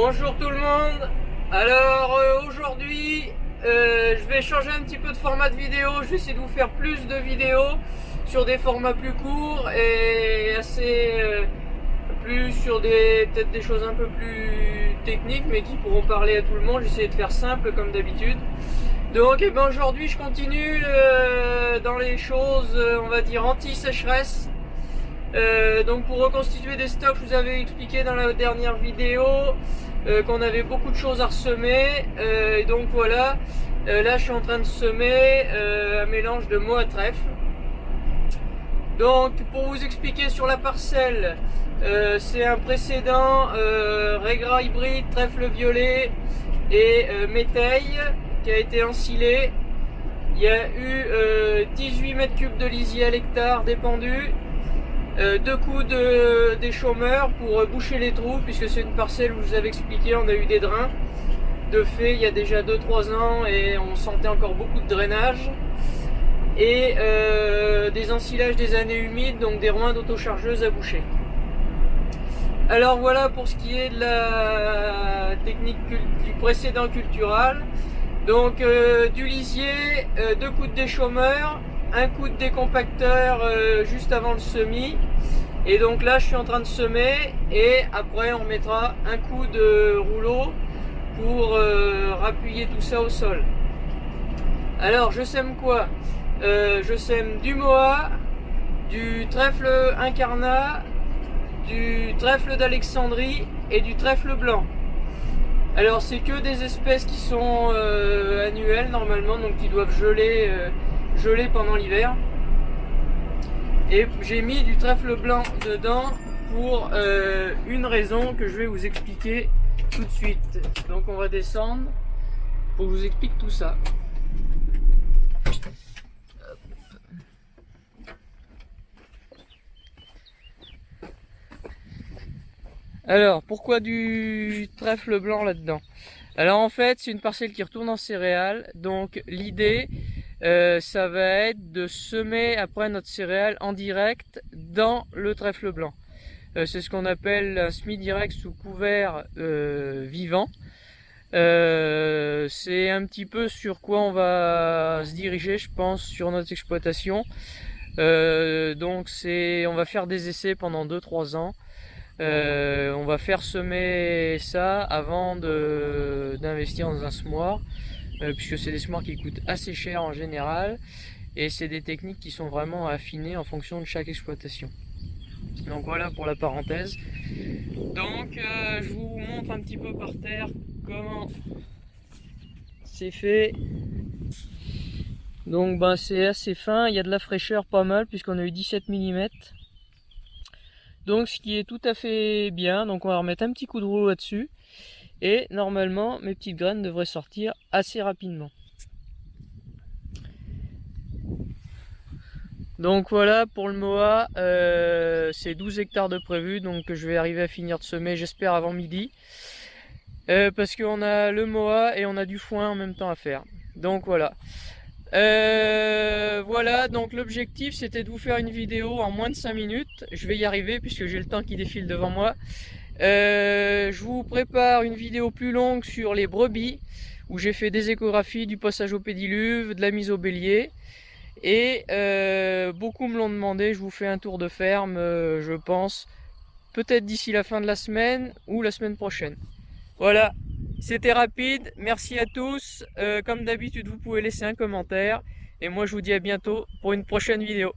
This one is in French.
Bonjour tout le monde. Alors aujourd'hui je vais changer un petit peu de format de vidéo. Je vais essayer de vous faire plus de vidéos sur des formats plus courts et assez plus sur peut-être des choses un peu plus techniques mais qui pourront parler à tout le monde. J'essaie de faire simple comme d'habitude. Donc aujourd'hui je continue dans les choses on va dire anti-sécheresse. Donc pour reconstituer des stocks, je vous avais expliqué dans la dernière vidéo qu'on avait beaucoup de choses à ressemer. Et donc voilà, là je suis en train de semer un mélange de moa trèfle. Donc pour vous expliquer sur la parcelle, c'est un précédent Regra hybride, trèfle violet et métaille qui a été ensilé. Il y a eu 18 mètres cubes de lisier à l'hectare dépendu. Deux coups des chômeurs pour boucher les trous, puisque c'est une parcelle où je vous avais expliqué, on a eu des drains de fait il y a déjà 2-3 ans et on sentait encore beaucoup de drainage, et des ensilages des années humides, donc des roins d'autochargeuse à boucher. Alors voilà pour ce qui est de la technique du précédent cultural. Donc du lisier, deux coups de déchômeur, un coup de décompacteur juste avant le semis, et donc là je suis en train de semer, et après on mettra un coup de rouleau pour rappuyer tout ça au sol. Alors je sème quoi? Je sème du moa, du trèfle incarnat, du trèfle d'Alexandrie et du trèfle blanc. Alors c'est que des espèces qui sont annuelles normalement, donc qui doivent geler pendant l'hiver. Et j'ai mis du trèfle blanc dedans pour une raison que je vais vous expliquer tout de suite. Donc on va descendre pour que je vous explique tout ça. Alors pourquoi du trèfle blanc là-dedans? Alors en fait c'est une parcelle qui retourne en céréales, donc l'idée ça va être de semer après notre céréale en direct dans le trèfle blanc. C'est ce qu'on appelle un semis direct sous couvert vivant. C'est un petit peu sur quoi on va se diriger, je pense, sur notre exploitation. Donc on va faire des essais pendant 2-3 ans. On va faire semer ça avant d'investir dans un semoir, puisque c'est des semoirs qui coûtent assez cher en général, et c'est des techniques qui sont vraiment affinées en fonction de chaque exploitation. Donc voilà pour la parenthèse. Donc je vous montre un petit peu par terre comment c'est fait. Donc c'est assez fin, il y a de la fraîcheur pas mal puisqu'on a eu 17 mm. Donc ce qui est tout à fait bien. Donc on va remettre un petit coup de rouleau là-dessus, et normalement mes petites graines devraient sortir assez rapidement. Donc voilà pour le moa, c'est 12 hectares de prévu, donc je vais arriver à finir de semer, j'espère avant midi, parce qu'on a le moa et on a du foin en même temps à faire. Donc voilà. Voilà, donc l'objectif c'était de vous faire une vidéo en moins de 5 minutes. Je vais y arriver puisque j'ai le temps qui défile devant moi. Je vous prépare une vidéo plus longue sur les brebis, où j'ai fait des échographies, du passage au pédiluve, de la mise au bélier. Et beaucoup me l'ont demandé, je vous fais un tour de ferme, je pense, peut-être d'ici la fin de la semaine ou la semaine prochaine. Voilà, c'était rapide, merci à tous. Comme d'habitude, vous pouvez laisser un commentaire. Et moi, je vous dis à bientôt pour une prochaine vidéo.